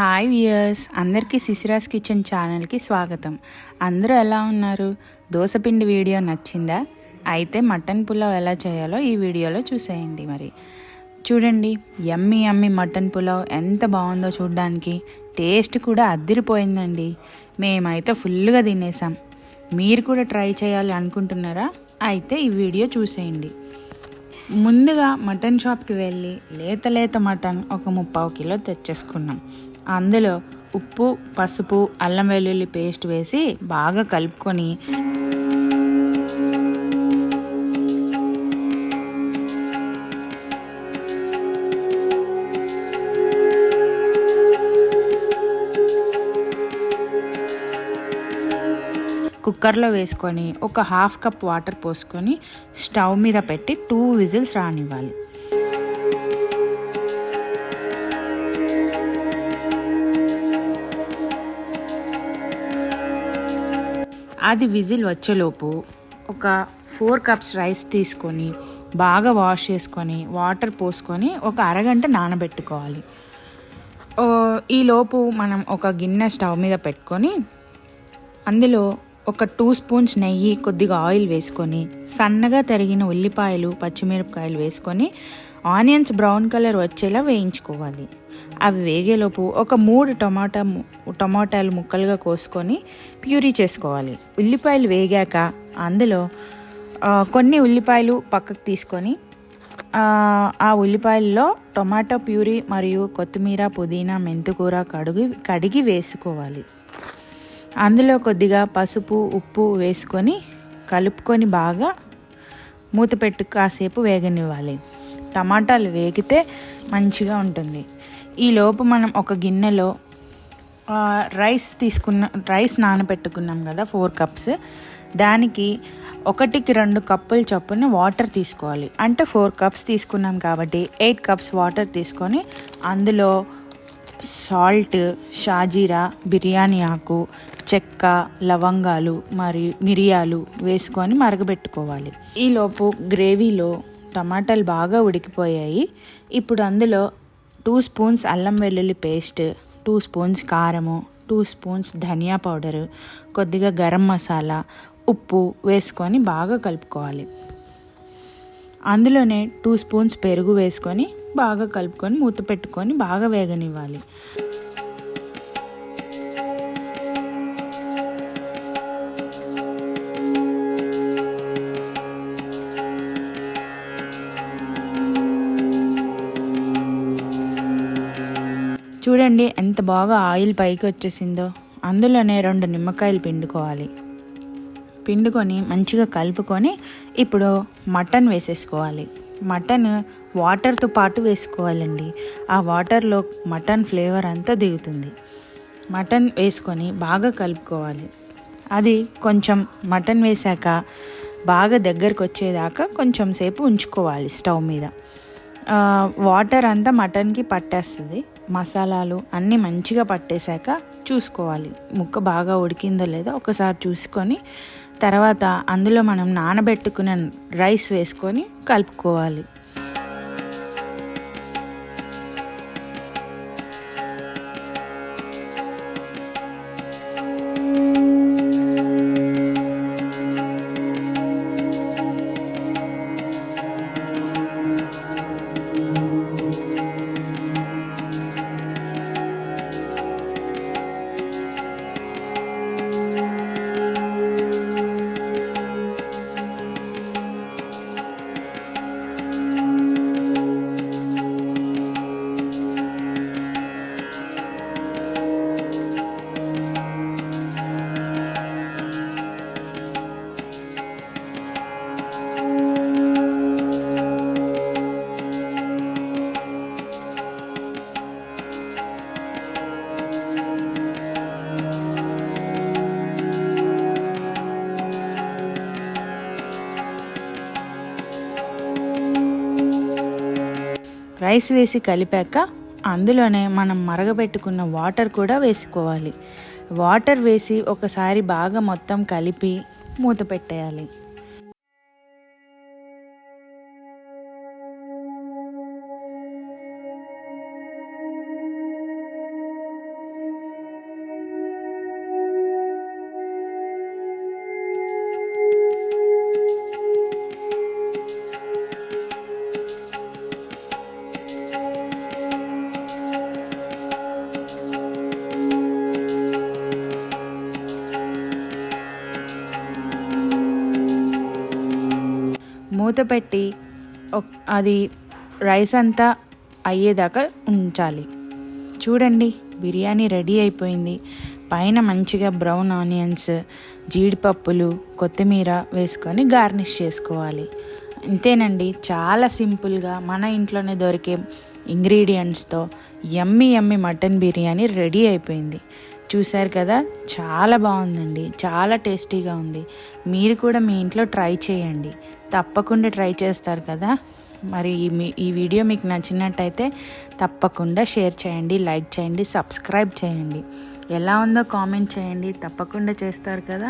Hi viewers, అందరికీ శిశిరాస్ kitchen ఛానల్కి స్వాగతం. అందరూ ఎలా ఉన్నారు? దోసపిండి వీడియో నచ్చిందా? అయితే మటన్ పులావ్ ఎలా చేయాలో ఈ వీడియోలో చూసేయండి. మరి చూడండి, యమ్మీ యమ్మీ మటన్ పులావ్ ఎంత బాగుందో చూడడానికి. టేస్ట్ కూడా అద్దిరిపోయిందండి. మేమైతే ఫుల్గా తినేసాం. మీరు కూడా ట్రై చేయాలి అనుకుంటున్నారా? అయితే ఈ వీడియో చూసేయండి. ముందుగా మటన్ షాప్కి వెళ్ళి లేత మటన్ ఒక 3/4 కిలో తెచ్చేసుకున్నాం. అందులో ఉప్పు, పసుపు, అల్లం వెల్లుల్లి పేస్ట్ వేసి బాగా కలుపుకొని కుక్కర్లో వేసుకొని ఒక 1/2 కప్ వాటర్ పోసుకొని స్టవ్ మీద పెట్టి 2 విజిల్స్ రానివ్వాలి. అది విజిల్ వచ్చేలోపు ఒక 4 కప్స్ రైస్ తీసుకొని బాగా వాష్ చేసుకొని వాటర్ పోసుకొని ఒక అరగంట నానబెట్టుకోవాలి. ఈలోపు మనం ఒక గిన్నె స్టవ్ మీద పెట్టుకొని అందులో ఒక 2 స్పూన్స్ నెయ్యి, కొద్దిగా ఆయిల్ వేసుకొని సన్నగా తరిగిన ఉల్లిపాయలు, పచ్చిమిరపకాయలు వేసుకొని ఆనియన్స్ బ్రౌన్ కలర్ వచ్చేలా వేయించుకోవాలి. అవి వేగేలోపు ఒక 3 టమాటాలు ముక్కలుగా కోసుకొని ప్యూరీ చేసుకోవాలి. ఉల్లిపాయలు వేగాక అందులో కొన్ని ఉల్లిపాయలు పక్కకు తీసుకొని ఆ ఉల్లిపాయల్లో టొమాటో ప్యూరీ మరియు కొత్తిమీర, పుదీనా, మెంతికూర కడిగి వేసుకోవాలి. అందులో కొద్దిగా పసుపు, ఉప్పు వేసుకొని కలుపుకొని బాగా మూత పెట్టి కాసేపు వేగనివ్వాలి. టమాటాలు వేగితే మంచిగా ఉంటుంది. ఈలోపు మనం ఒక గిన్నెలో రైస్ నానబెట్టుకున్నాం కదా 4 కప్స్, దానికి 1కి 2 కప్పులు చొప్పున వాటర్ తీసుకోవాలి. అంటే 4 కప్స్ తీసుకున్నాం కాబట్టి 8 కప్స్ వాటర్ తీసుకొని అందులో సాల్ట్, షాజీరా, బిర్యానీ ఆకు, చెక్క, లవంగాలు మరియు మిరియాలు వేసుకొని మరగబెట్టుకోవాలి. ఈలోపు గ్రేవీలో టమాటాలు బాగా ఉడికిపోయాయి. ఇప్పుడు అందులో 2 స్పూన్స్ అల్లం వెల్లుల్లి పేస్ట్, 2 స్పూన్స్ కారము, 2 స్పూన్స్ ధనియా పౌడరు, కొద్దిగా గరం మసాలా, ఉప్పు వేసుకొని బాగా కలుపుకోవాలి. అందులోనే 2 స్పూన్స్ పెరుగు వేసుకొని బాగా కలుపుకొని మూత పెట్టుకొని బాగా వేగనివ్వాలి. చూడండి ఎంత బాగా ఆయిల్ పైకి వచ్చేసిందో. అందులోనే 2 నిమ్మకాయలు పిండుకొని మంచిగా కలుపుకొని ఇప్పుడు మటన్ వేసేసుకోవాలి. మటన్ వాటర్తో పాటు వేసుకోవాలండి. ఆ వాటర్లో మటన్ ఫ్లేవర్ అంతా దిగుతుంది. మటన్ వేసుకొని బాగా కలుపుకోవాలి. అది కొంచెం మటన్ వేసాక బాగా దగ్గరకు వచ్చేదాకా కొంచెం సేపు ఉంచుకోవాలి స్టవ్ మీద. వాటర్ అంతా మటన్కి పట్టేస్తుంది. మసాలాలు అన్నీ మంచిగా పట్టేశాక చూసుకోవాలి ముక్క బాగా ఉడికిందో లేదో ఒకసారి చూసుకొని తర్వాత అందులో మనం నానబెట్టుకున్న రైస్ వేసుకొని కలుపుకోవాలి. రైస్ వేసి కలిపాక అందులోనే మనం మరగబెట్టుకున్న వాటర్ కూడా వేసుకోవాలి. వాటర్ వేసి ఒకసారి బాగా మొత్తం కలిపి మూత పెట్టేయాలి. మూత పెట్టి అది రైస్ అంతా అయ్యేదాకా ఉంచాలి. చూడండి, బిర్యానీ రెడీ అయిపోయింది. పైన మంచిగా బ్రౌన్ ఆనియన్స్, జీడిపప్పులు, కొత్తిమీర వేసుకొని గార్నిష్ చేసుకోవాలి. అంతేనండి, చాలా సింపుల్గా మన ఇంట్లోనే దొరికే ఇంగ్రీడియంట్స్తో యమ్మీ మటన్ బిర్యానీ రెడీ అయిపోయింది. చూశారు కదా, చాలా బాగుందండి, చాలా టేస్టీగా ఉంది. మీరు కూడా మీ ఇంట్లో ట్రై చేయండి, తప్పకుండా ట్రై చేస్తారు కదా. మరి ఈ వీడియో మీకు నచ్చినట్టయితే తప్పకుండా షేర్ చేయండి, లైక్ చేయండి, సబ్స్క్రైబ్ చేయండి. ఎలా ఉందో కామెంట్ చేయండి, తప్పకుండా చేస్తారు కదా.